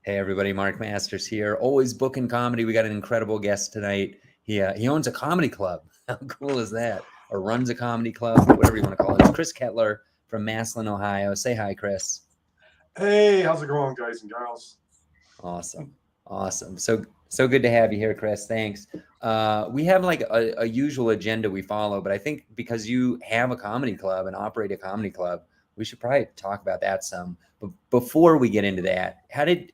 Hey everybody, Mark Masters here. Always Bookin Comedy. We got an incredible guest tonight. He owns a comedy club. How cool is that? Or runs a comedy club, whatever you want to call it. It's Chris Ketler from Massillon, Ohio. Say hi, Chris. Hey, how's it going, guys and gals? Awesome, awesome. So good to have you here, Chris. Thanks. We have like a usual agenda we follow, but I think because you have a comedy club and operate a comedy club, we should probably talk about that some. But before we get into that,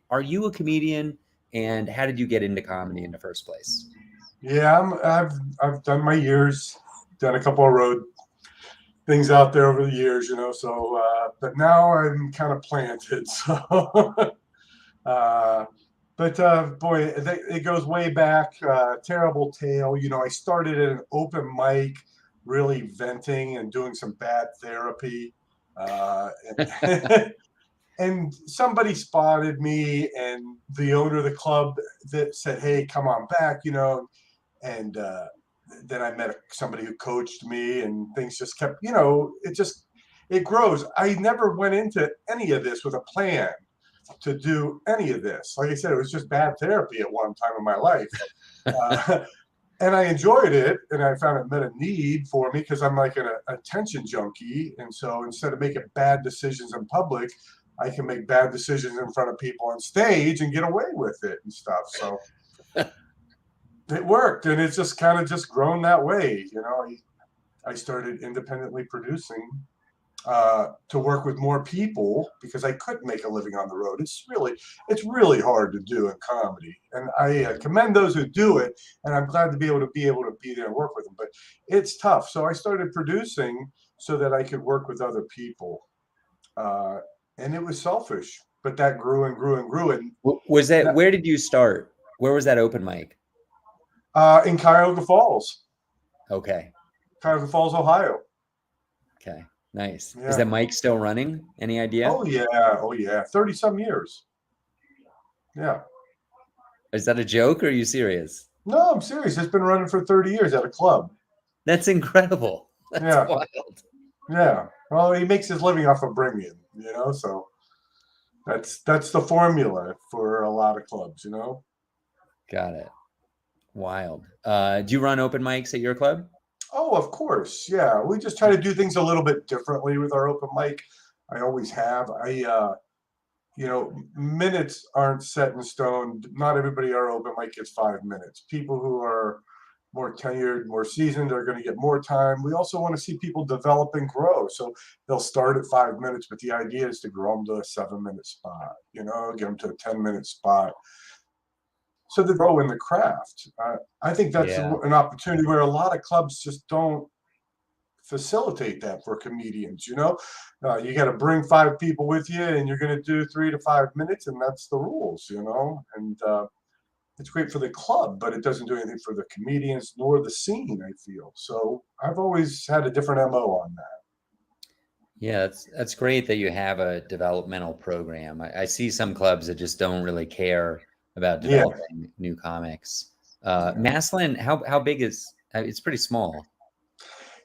are you a comedian, and how did you get into comedy in the first place? Yeah, I've done my years, done a couple of road things out there over the years, but now I'm kind of planted. So, uh, boy, it goes way back. Terrible tale. I started at an open mic, really venting and doing some bad therapy. And, and somebody spotted me, and the owner of the club that said, "Hey, come on back," and then I met somebody who coached me, and things just kept, it grows. I never went into any of this with a plan to do any of this. Like I said, it was just bad therapy at one time in my life. Uh, and I enjoyed it, and I found it met a need for me because I'm like an attention junkie. And so instead of making bad decisions in public, I can make bad decisions in front of people on stage and get away with it and stuff. So it worked, and it's just kind of just grown that way. I started independently producing to work with more people because I couldn't make a living on the road. It's really hard to do in comedy, and I commend those who do it. And I'm glad to be there and work with them. But it's tough. So I started producing so that I could work with other people, uh, and it was selfish. But that grew and grew and grew. And Was that that, where did you start? Where was that open mic? in Cuyahoga Falls, Okay, Cuyahoga Falls, Ohio. okay, nice. Is Yeah. that mic still running? Any idea? Oh yeah. Oh yeah. 30 some years. Yeah. Is that a joke or are you serious? No, I'm serious. It's been running for 30 years at a club. That's incredible. That's Yeah. wild. Yeah. Well, he makes his living off of bringing, so that's the formula for a lot of clubs. Got it. Wild. Do you run open mics at your club? Oh, of course. Yeah. We just try to do things a little bit differently with our open mic. I always have. Minutes aren't set in stone. Not everybody our open mic gets 5 minutes. People who are more tenured, more seasoned are going to get more time. We also want to see people develop and grow. So they'll start at 5 minutes, but the idea is to grow them to a 7 minute spot, get them to a 10 minute spot. So they grow in the craft. I think that's Yeah. an opportunity where a lot of clubs just don't facilitate that for comedians. You got to bring 5 people with you, and you're going to do 3 to 5 minutes, and that's the rules. And it's great for the club, but it doesn't do anything for the comedians nor the scene, I feel. So I've always had a different MO on that. Yeah, that's great that you have a developmental program. I see some clubs that just don't really care about Yeah. developing new comics. Yeah. Maslin, how big is it's pretty small.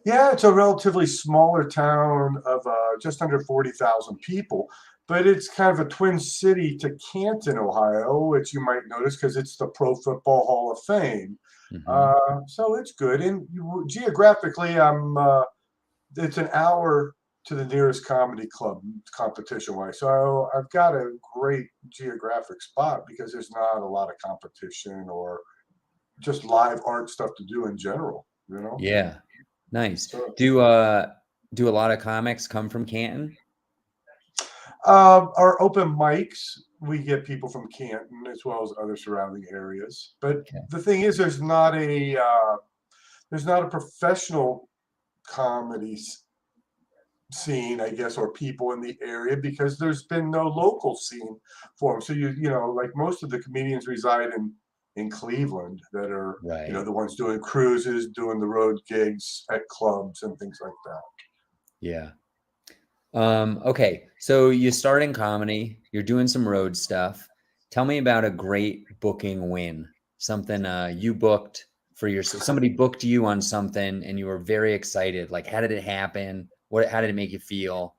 Yeah, it's a relatively smaller town of just under 40,000 people, but it's kind of a twin city to Canton, Ohio, which you might notice because it's the Pro Football Hall of Fame. Hmm. So it's good. And geographically, it's an hour to the nearest comedy club competition wise. So I've got a great geographic spot because there's not a lot of competition or just live art stuff to do in general. Yeah, nice. So Do a lot of comics come from Canton? our open mics, we get people from Canton as well as other surrounding areas. But Okay. the thing is, there's not a professional comedy scene, I guess, or people in the area because there's been no local scene for them. So like most of the comedians reside in Cleveland that are Right. the ones doing cruises, doing the road gigs at clubs and things like that. Yeah. Okay, so you start in comedy, you're doing some road stuff. Tell me about a great booking win. Something you booked for somebody booked you on something and you were very excited. Like, how did it happen? How did it make you feel?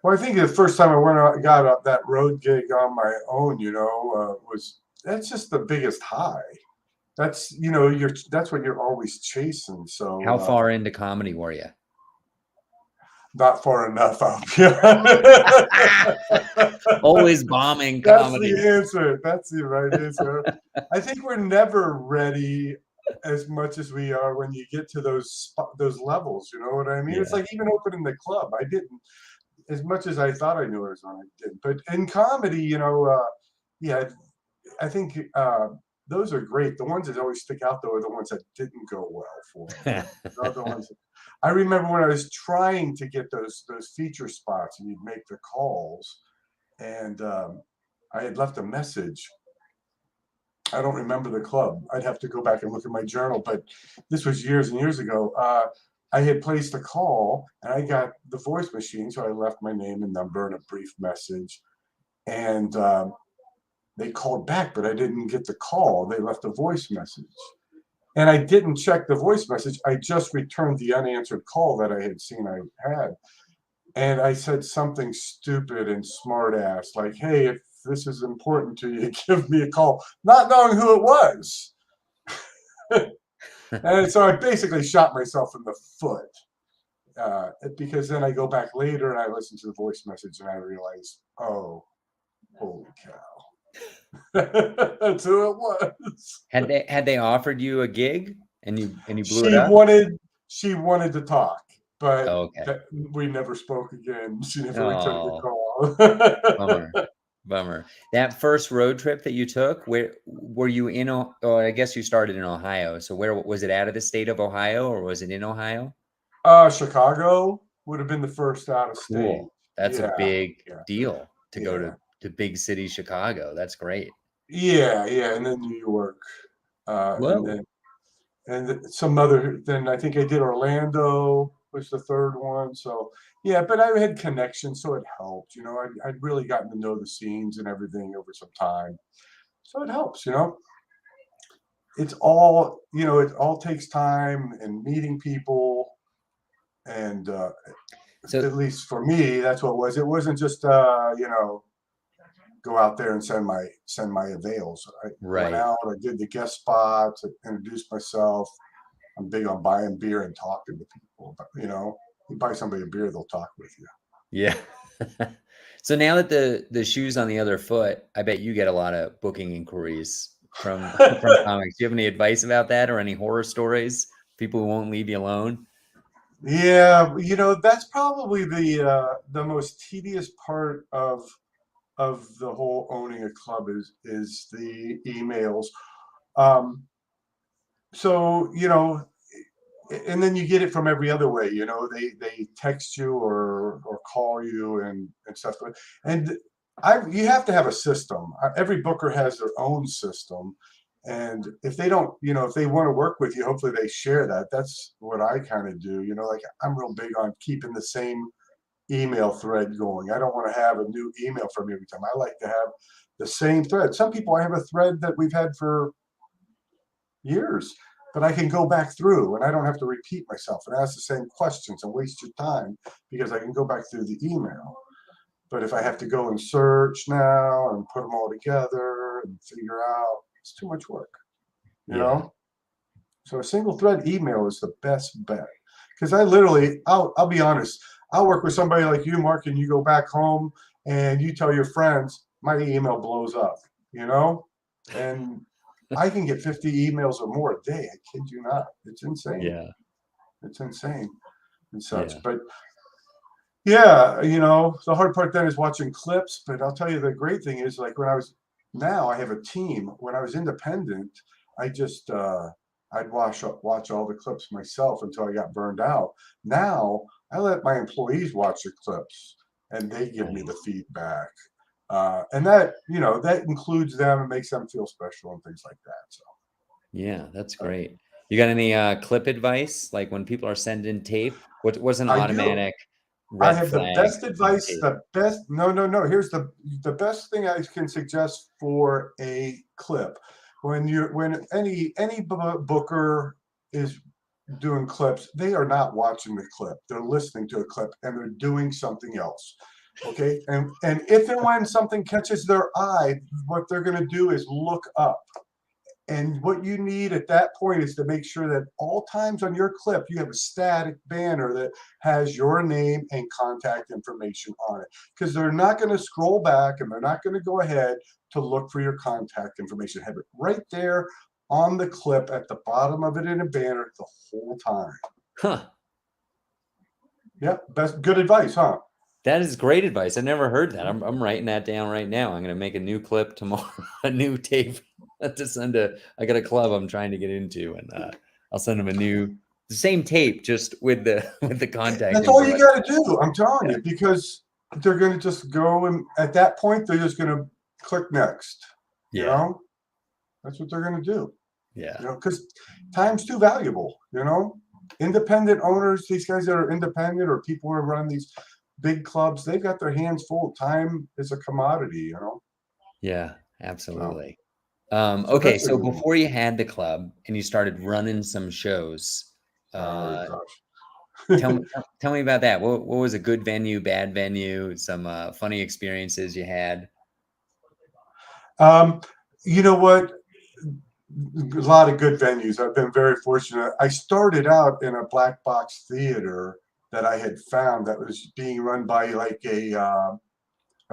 Well, I think the first time I went out, got up that road gig on my own, was that's just the biggest high. That's that's what you're always chasing. So How far into comedy were you? not far enough, I'll be honest. Always bombing That's comedy. the answer. That's the right answer. I think we're never ready as much as we are when you get to those levels. You know what I mean? It's Yeah. like even opening the club. I didn't as much as I thought I knew I was on. I didn't. But in comedy, yeah, I think those are great. The ones that always stick out though are the ones that didn't go well for me. They're the ones. I remember when I was trying to get those feature spots, and you'd make the calls, and I had left a message. I don't remember the club. I'd have to go back and look at my journal, but this was years and years ago. I had placed a call, and I got the voice machine, so I left my name and number and a brief message, and they called back, but I didn't get the call. They left a voice message. And I didn't check the voice message. I just returned the unanswered call that I had seen I had. And I said something stupid and smart ass, like, hey, if this is important to you, give me a call, not knowing who it was. And so I basically shot myself in the foot because then I go back later and I listen to the voice message and I realize, oh, holy cow. That's who it was. Had they offered you a gig and you blew it She up? wanted she wanted to talk, but Oh, okay. we never spoke again. She never returned the Oh, call. bummer. Bummer. That first road trip that you took, where were you in? Oh, I guess you started in Ohio. So where was it, out of the state of Ohio or was it in Ohio? Chicago would have been the first out of state. Cool. That's a Yeah, big yeah, deal to go yeah, to big city Chicago. That's great. yeah, and then New York, and Whoa. then some other. Then I think I did Orlando was the third one. So yeah, but I had connections, so it helped. I'd really gotten to know the scenes and everything over some time, so it helps. It all takes time and meeting people, and So at least for me, that's what it was. It wasn't just go out there and send my avails. I went right. out, I did the guest spots, I introduced myself. I'm big on buying beer and talking to people, but you buy somebody a beer, they'll talk with you. Yeah. So now that the shoe's on the other foot, I bet you get a lot of booking inquiries from from comics. Do you have any advice about that or any horror stories? People who won't leave you alone? Yeah, that's probably the most tedious part of the whole owning a club is the emails. Um, so and then you get it from every other way. They text you or call you and stuff. And you have to have a system. Every booker has their own system, and if they don't, if they want to work with you, hopefully they share that. That's what I kind of do. Like I'm real big on keeping the same email thread going. I don't want to have a new email from you every time. I like to have the same thread. Some people, I have a thread that we've had for years, but I can go back through and I don't have to repeat myself and ask the same questions and waste your time because I can go back through the email. But if I have to go and search now and put them all together and figure out, it's too much work, you Yeah. know? So a single thread email is the best bet. Because I'll be honest, I'll work with somebody like you, Mark, and you go back home and you tell your friends, my email blows up, you know? And I can get 50 emails or more a day. I kid you not. It's insane. Yeah. It's insane and such. Yeah. But yeah, the hard part then is watching clips. But I'll tell you, the great thing is like now I have a team. When I was independent, I just, I'd watch all the clips myself until I got burned out. Now I let my employees watch the clips and they give me the Nice. feedback. And that includes them and makes them feel special and things like that. So, Yeah, that's uh, great. You got any clip advice? Like when people are sending tape, what's an I do. automatic I red have the flag best on advice. tape? The best. No, no, no. Here's the best thing I can suggest for a clip. When any booker is doing clips, they are not watching the clip. They're listening to a clip and they're doing something else. Okay. And if and when something catches their eye, what they're going to do is look up. And what you need at that point is to make sure that all times on your clip, you have a static banner that has your name and contact information on it. Because they're not going to scroll back and they're not going to go ahead to look for your contact information. Have it right there on the clip at the bottom of it in a banner the whole time. Huh. Yep. Best good advice, huh? That is great advice. I never heard that. I'm writing that down right now. I'm gonna make a new clip tomorrow, a new tape to send to. I got a club I'm trying to get into, and I'll send them the same tape, just with the with the contact That's all info. you got to do. I'm telling Yeah. you, because they're going to just go, and at that point, they're just going to click next. You Yeah. know, that's what they're going to do. Yeah. You know, because time's too valuable. You know, independent owners, these guys that are independent or people who are running these big clubs, they've got their hands full. Time is a commodity. You know. Yeah. So, Absolutely. so Okay, that's a so good one. before you had the club and you started running some shows, Oh uh, gosh. tell me about that. What was a good venue, bad venue, some funny experiences you had? um, you know what? A lot of good venues. I've been very fortunate. I started out in a black box theater that I had found that was being run by like a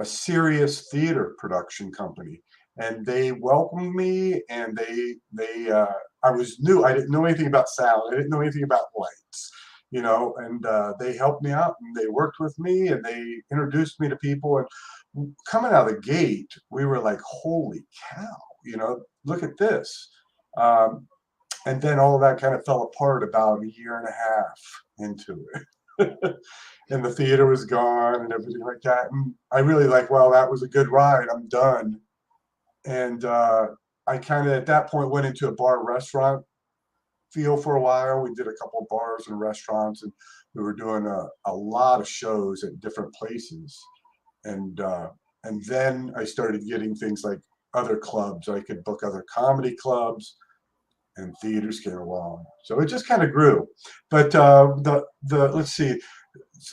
serious theater production company, and they welcomed me. And I was new. I didn't know anything about sound. I didn't know anything about lights. You know, and they helped me out, and they worked with me, and they introduced me to people. And coming out of the gate, we were like, "Holy cow!" You know, look at this. Um, and then all of that kind of fell apart about a year and a half into it. And the theater was gone and everything like that. And I really like, well, that was a good ride. I'm done. And I kind of at that point went into a bar restaurant feel for a while. We did a couple of bars and restaurants, and we were doing a lot of shows at different places. And then I started getting things like other clubs. I could book other comedy clubs, and theaters came along. So it just kind of grew. But the let's see,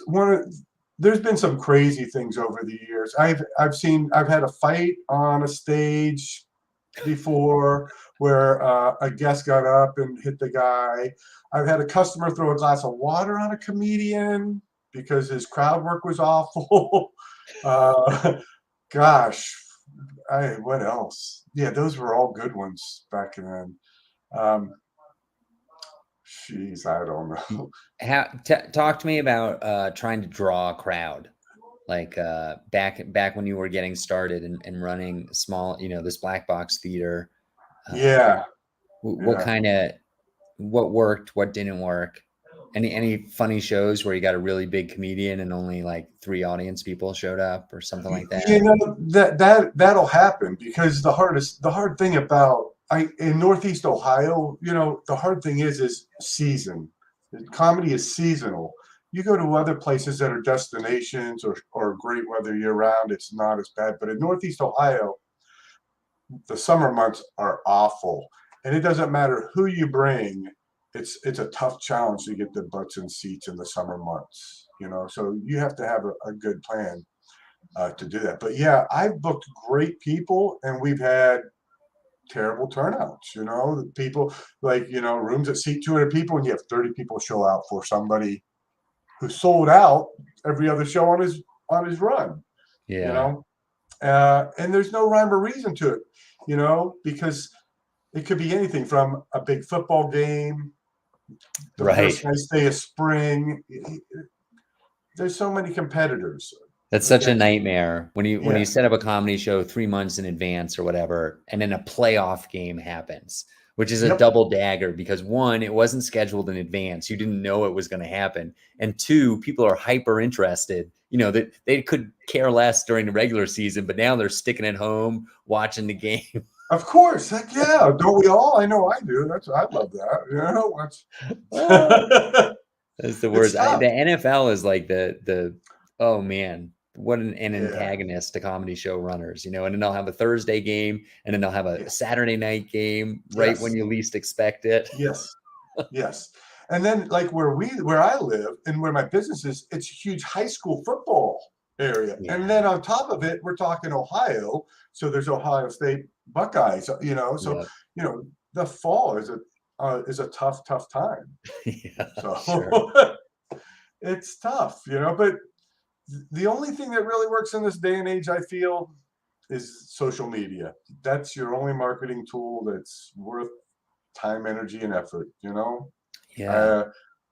one of there's been some crazy things over the years. I've had a fight on a stage before where a guest got up and hit the guy. I've had a customer throw a glass of water on a comedian because his crowd work was awful. uh, gosh, what else? Yeah, those were all good ones back then. Um, Jeez, I don't know. Talk to me about trying to draw a crowd, like back when you were getting started and running small, this black box theater. Uh, Yeah, what yeah. kind of what worked, what didn't work? Any funny shows where you got a really big comedian and only like 3 audience people showed up or something like that? You know that'll happen because the hard thing about I in Northeast Ohio, you know, the hard thing is season. Comedy is seasonal. You go to other places that are destinations or great weather year round, it's not as bad. But in Northeast Ohio, the summer months are awful, and it doesn't matter who you bring. It's a tough challenge to get the butts and seats in the summer months. You know, so you have to have a good plan to do that. But yeah, I've booked great people, and we've had terrible turnouts. You know, the people like rooms that seat 200 people, and you have 30 people show out for somebody who sold out every other show on his run. You Yeah, know, and there's no rhyme or reason to it. You know, because it could be anything from a big football game, the first right. nice day of spring. There's so many competitors That's such a against. nightmare when you Yeah. set up a comedy show 3 months in advance or whatever, and then a playoff game happens, which is a Yep. double dagger because one, it wasn't scheduled in advance. You didn't know it was going to happen. And two, people are hyper interested. That they could care less during the regular season, but now they're sticking at home watching the game. Of course, heck yeah! Don't we all? I know I do. I love that. You know, That's the it's worst. The tough. NFL is like the oh man, what an Yeah. antagonist to comedy show runners, and then they'll have a Thursday game and then they'll have a Yeah. Saturday night game right when Yes. you least expect it. Yes. Yes. And then, like where I live and where my business is, it's huge high school football. area. Yeah. And then on top of it, we're talking Ohio. So there's Ohio State Buckeyes, so Yep. the fall is a tough time. Yeah, So sure. it's tough, but the only thing that really works in this day and age, I feel, is social media. That's your only marketing tool that's worth time, energy, and effort. Yeah. Uh,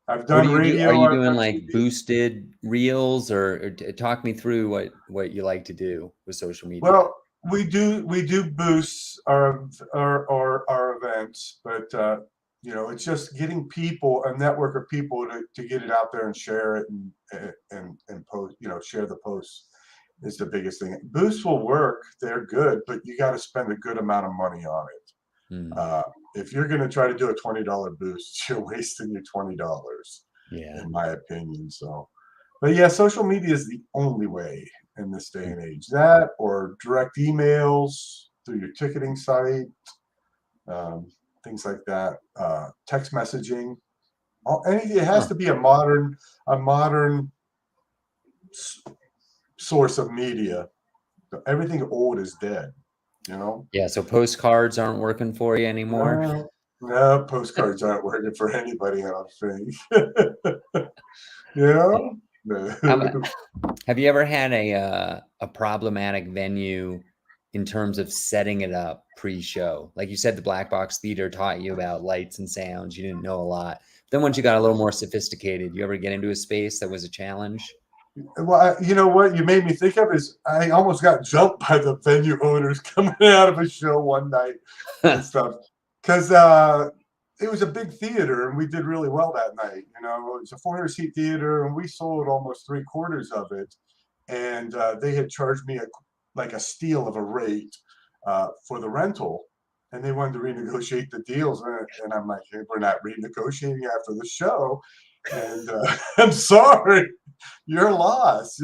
I've What do done you do? Are radio, you I've doing done like TV. boosted reels or talk me through what you like to do with social media? Well, we do boost our events, but it's just getting people, a network of people, to get it out there and share it, and post, share the posts is the biggest thing. Boosts will work, they're good, but you got to spend a good amount of money on it. Hmm. Uh, if you're going to try to do a $20 boost, you're wasting your $20, Yeah. in my opinion. So, but yeah, social media is the only way in this day and age. That or direct emails through your ticketing site, um, things like that. Text messaging. Anything. It has Huh. to be a modern source of media. Everything old is dead. You know. Yeah. So postcards aren't working for you anymore. No, no, postcards aren't working for anybody, I don't think. You know? How about, have you ever had a problematic venue in terms of setting it up pre-show? Like you said, the Black Box Theater taught you about lights and sounds. You didn't know a lot. Then once you got a little more sophisticated, you ever get into a space that was a challenge? Well, you know what you made me think of is I almost got jumped by the venue owners coming out of a show one night and stuff, because it was a big theater and we did really well that night. It was a 400-seat theater and we sold almost three-quarters of it, and they had charged me like a steal of a rate for the rental, and they wanted to renegotiate the deals, and I'm like, hey, we're not renegotiating after the show, and I'm sorry, your loss.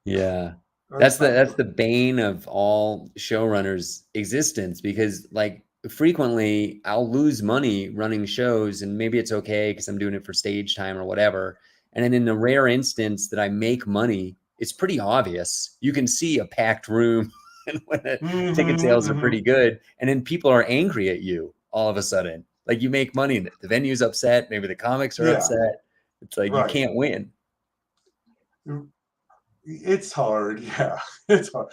Yeah. That's not That's good. the bane of all showrunners' existence because like frequently I'll lose money running shows and maybe it's okay because I'm doing it for stage time or whatever. And then in the rare instance that I make money, it's pretty obvious. You can see a packed room and when the ticket Hmm. sales are Hmm. pretty good. And then people are angry at you all of a sudden. Like you make money, the venue's upset, maybe the comics are Yeah, upset. It's like you right. can't win. It's hard. Yeah, it's hard.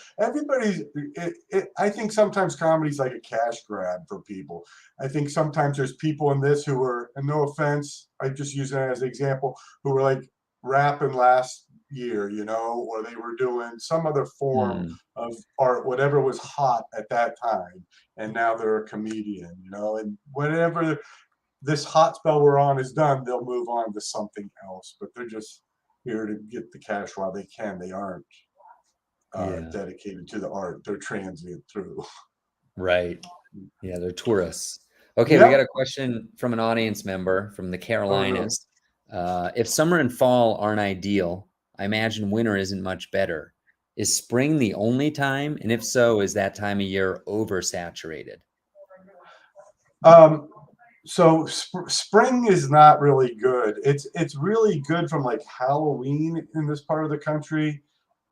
I think sometimes comedy's like a cash grab for people. I think sometimes there's people in this who are, and no offense, I just use it as an example, who were like rapping last year, or they were doing some other form Hmm. of art, whatever was hot at that time, and now they're a comedian, and whatever this hot spell we're on is done, they'll move on to something else. But they're just here to get the cash while they can. They aren't Yeah. dedicated to the art. They're transient through. Right. Yeah, they're tourists. Okay, we got Yep. a question from an audience member from the Uh, Carolinas. If summer and fall aren't ideal, I imagine winter isn't much better. Is spring the only time? And if so, is that time of year oversaturated? um, so spring is not really good. It's really good from like Halloween in this part of the country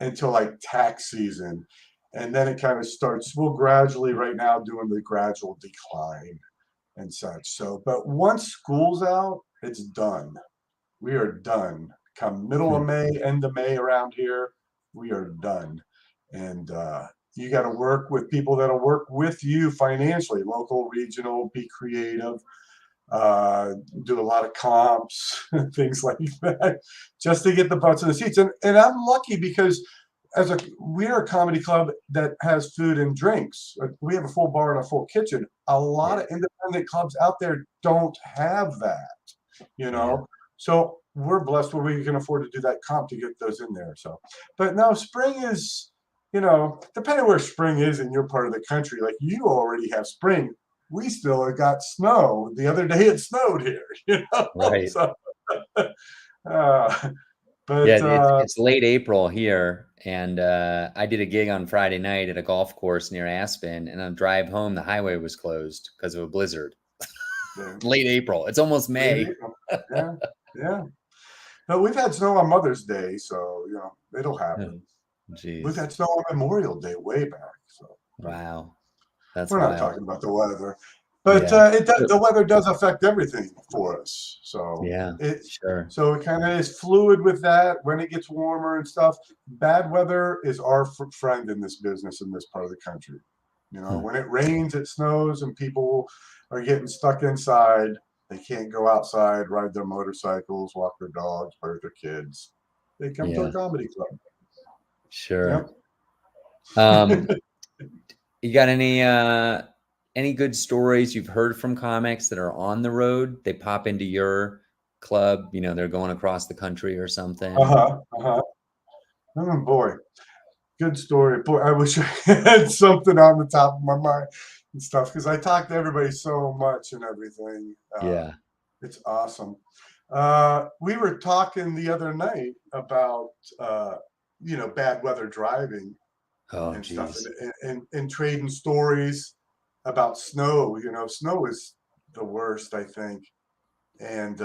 until like tax season, and then it kind of starts. We'll gradually right now doing the gradual decline and such. So, but once school's out, it's done. We are done. Come middle of Hmm. May, end of May around here, we are done. And you got to work with people that'll work with you financially, local, regional, be creative, uh, do a lot of comps, things like that, just to get the butts in the seats. And I'm lucky because we're a comedy club that has food and drinks. We have a full bar and a full kitchen. A Yeah. lot of independent clubs out there don't have that, you Yeah. know. So we're blessed where we can afford to do that comp to get those in there. So, but no, spring is, depending where spring is in your part of the country. Like you already have spring. We still got snow. The other day it snowed here, Right. So, uh, Yeah, but it's late April here, and I did a gig on Friday night at a golf course near Aspen, and on the drive home, the highway was closed because of a blizzard. yeah, Late April. It's almost late May. April. Yeah, yeah. But we've had snow on Mother's Day, so it'll Oh, happen. We've geez. had snow on Memorial Day way back, so Wow. That's we're not wild. talking about the weather. But Yeah. the weather does affect everything for us. So Yeah. it Sure. so it kind of is fluid with that. When it gets warmer and stuff, bad weather is our friend in this business in this part of the country. Huh. When it rains, it snows, and people are getting stuck inside. They can't go outside, ride their motorcycles, walk their dogs, play with their kids. They come to a Yeah. comedy club. Sure. Yep. Um, you got any good stories you've heard from comics that are on the road? They pop into your club, they're going across the country or something. Uh-huh. Oh boy. Good story. Boy, I wish I had something on the top of my mind and stuff because I talk to everybody so much and everything. Yeah. It's awesome. We were talking the other night about bad weather driving Oh, and stuff, geez. and trading stories about snow. Snow is the worst, I think. And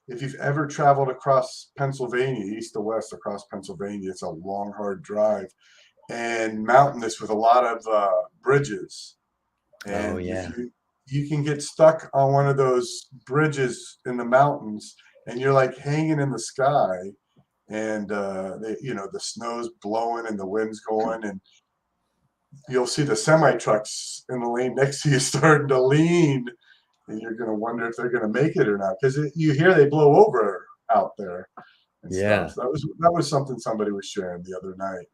if you've ever traveled across Pennsylvania, east to west across Pennsylvania, it's a long, hard drive and mountainous with a lot of bridges. Oh, And if yeah. you can get stuck on one of those bridges in the mountains, and you're like hanging in the sky, and the snow's blowing and the wind's going, and you'll see the semi trucks in the lane next to you starting to lean, and you're going to wonder if they're going to make it or not because you hear they blow over out there and stuff. Yeah. So that was something somebody was sharing the other night.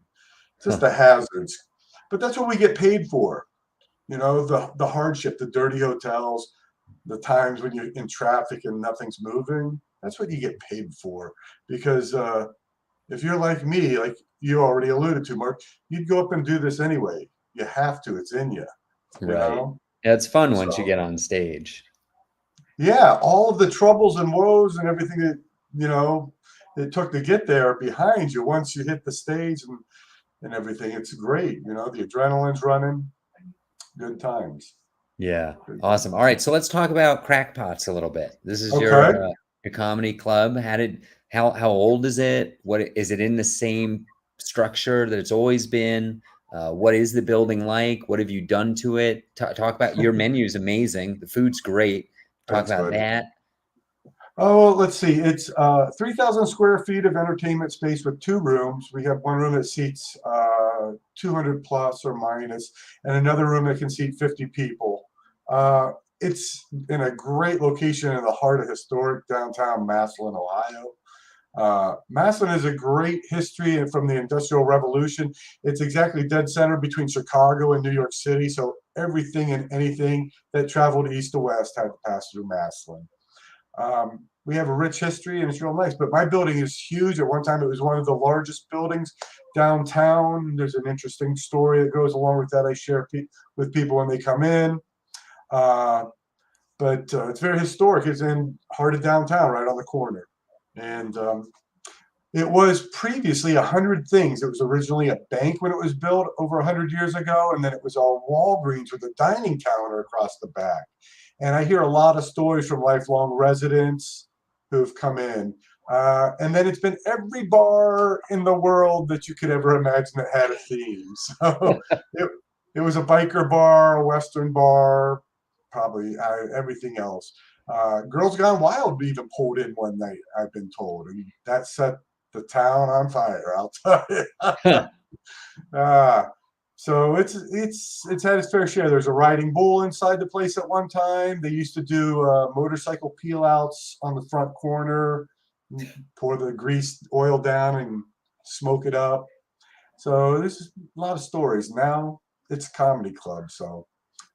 Just Huh. the hazards. But that's what we get paid for. The hardship, the dirty hotels, the times when you're in traffic and nothing's moving. That's what you get paid for. Because if you're like me, like you already alluded to, Mark, you'd go up and do this anyway. You have to. It's in you. You Right. know. Yeah, it's fun once you So get on stage. yeah, all of the troubles and woes and everything that you know it took to get there behind you once you hit the stage and everything. It's great. The adrenaline's running. Good times. Yeah. Good Awesome. All times. right. So let's talk about Crackpots a little bit. This is Okay. your comedy club. How old is it? What is it in the same structure that it's always been? What is the building like? What have you done to it? Talk about your menu is amazing. The food's great. Talk Thanks, about buddy. that. Oh, well, let's see. It's 3,000 square feet of entertainment space with two rooms. We have one room that seats 200 plus or minus, and another room that can seat 50 people. It's in a great location in the heart of historic downtown Massillon, Ohio. Massillon is a great history and from the Industrial Revolution. It's exactly dead center between Chicago and New York City. So everything and anything that traveled east to west had to pass through Massillon. We have a rich history and it's real nice, but my building is huge. At one time, it was one of the largest buildings downtown. There's an interesting story that goes along with that I share with people when they come in. Uh, but it's very historic. It's in heart of downtown, right on the corner. And it was previously 100 things. It was originally a bank when it was built over 100 years ago, and then it was all Walgreens with a dining counter across the back. And I hear a lot of stories from lifelong residents who've come in. And then it's been every bar in the world that you could ever imagine that had a theme. So it, it was a biker bar, a Western bar, probably everything else. Girls Gone Wild even pulled in one night, I've been told, and that set the town on fire. I'll tell you. uh, so it's had its fair share. There's a riding bull inside the place at one time. They used to do motorcycle peel outs on the front corner, pour the grease oil down and smoke it up. So this is a lot of stories. Now it's a comedy club. So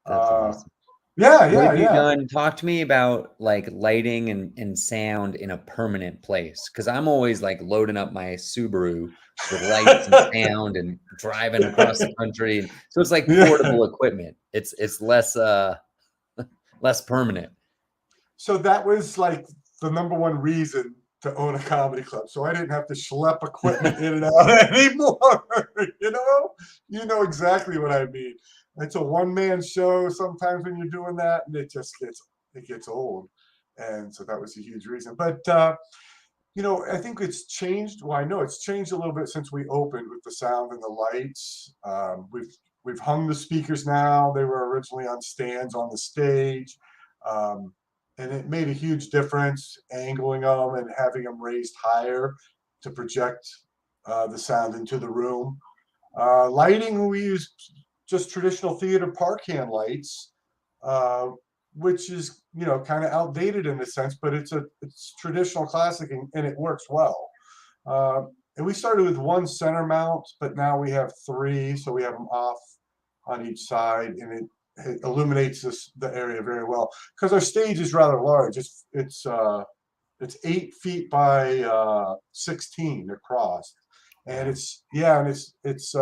That's uh, awesome. yeah, What yeah, have you yeah. done? Talk to me about like lighting and sound in a permanent place. Because I'm always like loading up my Subaru with lights and sound and driving across the country. And so it's like Yeah. portable equipment. It's less less permanent. So that was like the number one reason to own a comedy club. So I didn't have to schlep equipment in and out anymore. You know exactly what I mean. It's a one-man show sometimes when you're doing that, and it gets old. And so that was a huge reason. But I think it's changed. Well, I know it's changed a little bit since we opened with the sound and the lights. We've hung the speakers now. They were originally on stands on the stage, um, and it made a huge difference angling them and having them raised higher to project the sound into the room. Lighting, we use just traditional theater park hand lights, uh, which is kind of outdated in a sense, but it's traditional classic, and it works well. Uh, and we started with one center mount, but now we have three, so we have them off on each side, and it illuminates the area very well because our stage is rather large. It's 8 feet by 16 across, and Wow. it's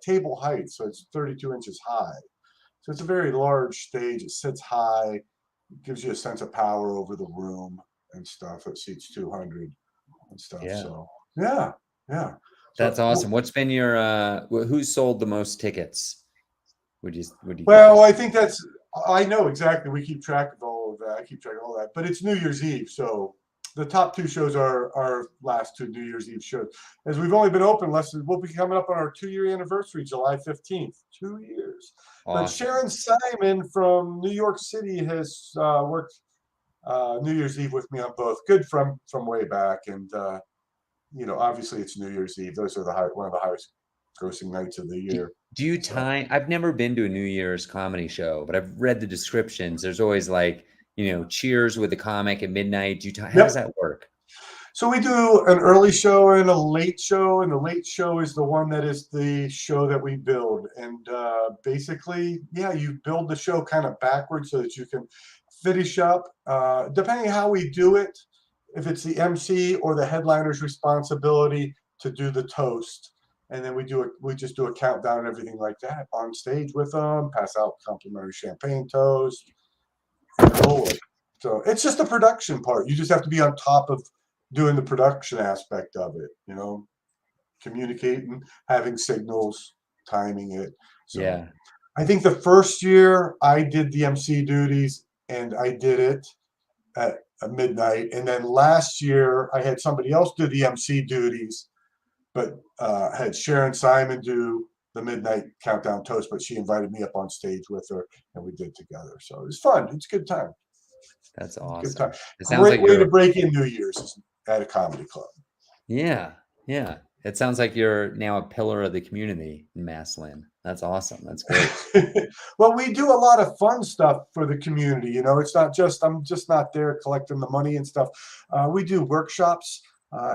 table height, so it's 32 inches high. So it's a very large stage. It sits high, it gives you a sense of power over the room and stuff. It seats 200 and stuff. Yeah. So yeah, yeah. That's So awesome. What's been your who's sold the most tickets? Would you well, guess? I think I know exactly. We keep track of all of that. I keep track of all that. But it's New Year's Eve, so the top two shows are our last two New Year's Eve shows. As we've only been open we'll be coming up on our 2-year anniversary, July 15th. 2 years. But Awesome. Sharon Simon from New York City has worked New Year's Eve with me on both. Good from way back, and obviously it's New Year's Eve. Those are one of the highest grossing nights of the Do, year. do you So. time? I've never been to a New Year's comedy show, but I've read the descriptions. There's always like, cheers with the comic at midnight. How does Yep. that work? So we do an early show and a late show, and the late show is the one that is the show that we build. And basically, yeah, you build the show kind of backwards so that you can finish up. Depending on how we do it, if it's the MC or the headliner's responsibility to do the toast, and then we just do a countdown and everything like that on stage with them, pass out complimentary champagne toast, and roll it. So it's just the production part. You just have to be on top of doing the production aspect of it, communicating, having signals, timing it. So Yeah. I think the first year I did the MC duties, and I did it at midnight. And then last year I had somebody else do the MC duties, but had Sharon Simon do the midnight countdown toast, but she invited me up on stage with her, and we did together. So it was fun. It's a good time. That's Good time. awesome. It sounds Great like way to you're, break in New Year's is at a comedy club. yeah, yeah. It sounds like you're now a pillar of the community in Massillon. That's awesome. That's great. Well, we do a lot of fun stuff for the community. It's not just I'm just not there collecting the money and stuff. We do workshops,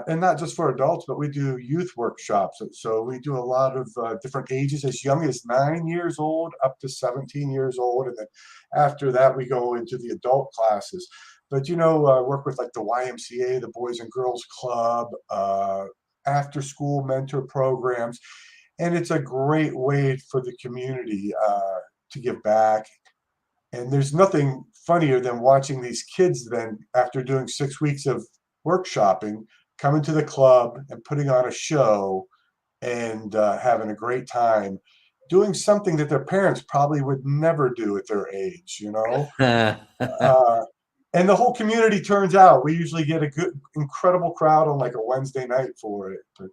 and not just for adults, but we do youth workshops. So we do a lot of different ages, as young as 9 years old up to 17 years old, and then after that we go into the adult classes. But work with like the YMCA, the Boys and Girls Club, after school mentor programs, and it's a great way for the community to give back. And there's nothing funnier than watching these kids then, after doing 6 weeks of workshopping, coming to the club and putting on a show and having a great time doing something that their parents probably would never do at their age. Uh, and the whole community turns out. We usually get a good, incredible crowd on like a Wednesday night for it, but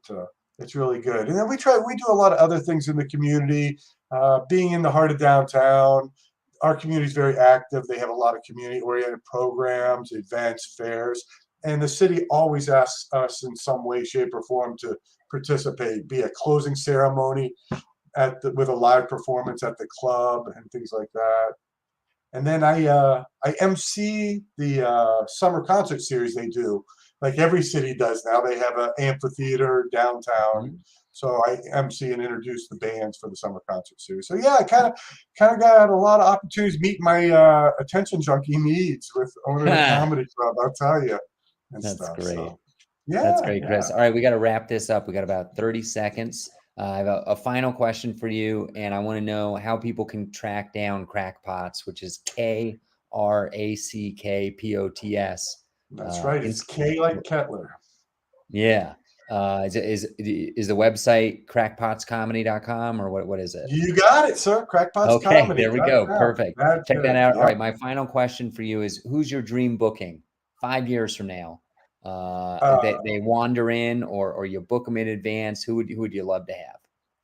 it's really good. And then we do a lot of other things in the community. Being in the heart of downtown, our community is very active. They have a lot of community-oriented programs, events, fairs, and the city always asks us in some way, shape, or form to participate. Be a closing ceremony with a live performance at the club and things like that. And then I MC the summer concert series they do, like every city does now. They have an amphitheater downtown, Mhm. so I MC and introduce the bands for the summer concert series. So yeah, I kind of got a lot of opportunities to meet my attention junkie needs with owning a comedy club. I'll tell you, and That's stuff. great. So That's yeah, great, yeah. Chris. All right, we got to wrap this up. We got about 30 seconds. I have a final question for you, and I want to know how people can track down Crackpots, which is Krackpots. That's right. It's K like Ketler. Yeah. Is the website crackpotscomedy.com or what is it? You got it, sir. Okay, there we go. Crackpotscomedy.com. Perfect. That's Check that it. out. All Yep. right, my final question for you is who's your dream booking 5 years from now? They wander in, or you book them in advance? Who would you love to have?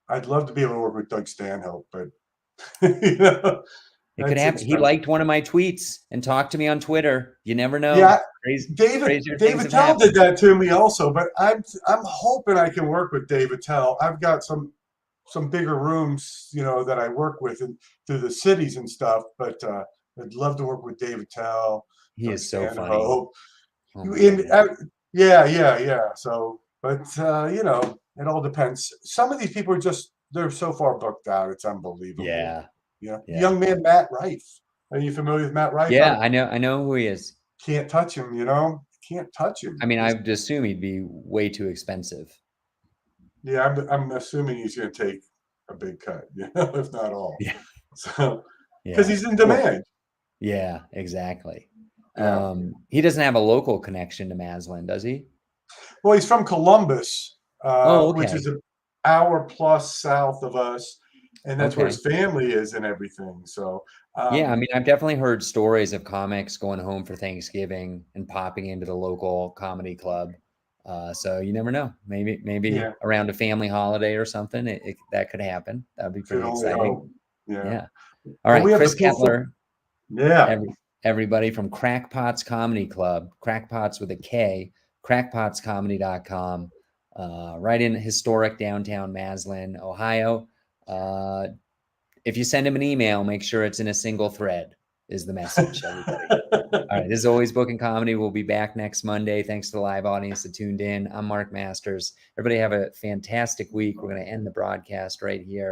I'd love to be able to work with Doug Stanhope, but you know, It could that's happen. He expensive. liked one of my tweets and talked to me on Twitter. You never know. Yeah, Crazier things David have Tell did happened. that to me also, but I'm hoping I can work with David Tell. I've got some bigger rooms, you know, that I work with through the cities and stuff, but I'd love to work with David Tell, He Doug is so funny. Stanhope. Oh my In goodness. yeah. So, but you know, it all depends. Some of these people they're so far booked out, it's unbelievable. Yeah. Yeah, Yeah. young man Matt Rife. Are you familiar with Matt Rife? I Yeah. I know who he is. can't touch him. You know, can't touch him. I mean, I would assume he'd be way too expensive. Yeah, I'm assuming he's going to take a big cut, you know, if not all. Yeah. So, because Yeah. he's in Well, demand. yeah, exactly. Yeah. He doesn't have a local connection to Maslin, does he? Well, he's from Columbus, Oh, which is okay. an hour plus south of us, and that's where Okay. his family is and everything. So, Yeah, I mean, I've definitely heard stories of comics going home for Thanksgiving and popping into the local comedy club. So you never know. Maybe yeah, around a family holiday or something, that could happen. That'd be could pretty only exciting. hope. Yeah. Yeah. All Well, right, we have the Chris full foot. Ketler, Yeah. everybody from Crackpots Comedy Club, Crackpots with a K, crackpotscomedy.com, right in historic downtown Maslin, Ohio. If you send him an email, make sure it's in a single thread, is the message, everybody. All right, this is Always Bookin Comedy. We'll be back next Monday. Thanks to the live audience that tuned in. I'm Mark Masters. Everybody have a fantastic week. We're going to end the broadcast right here.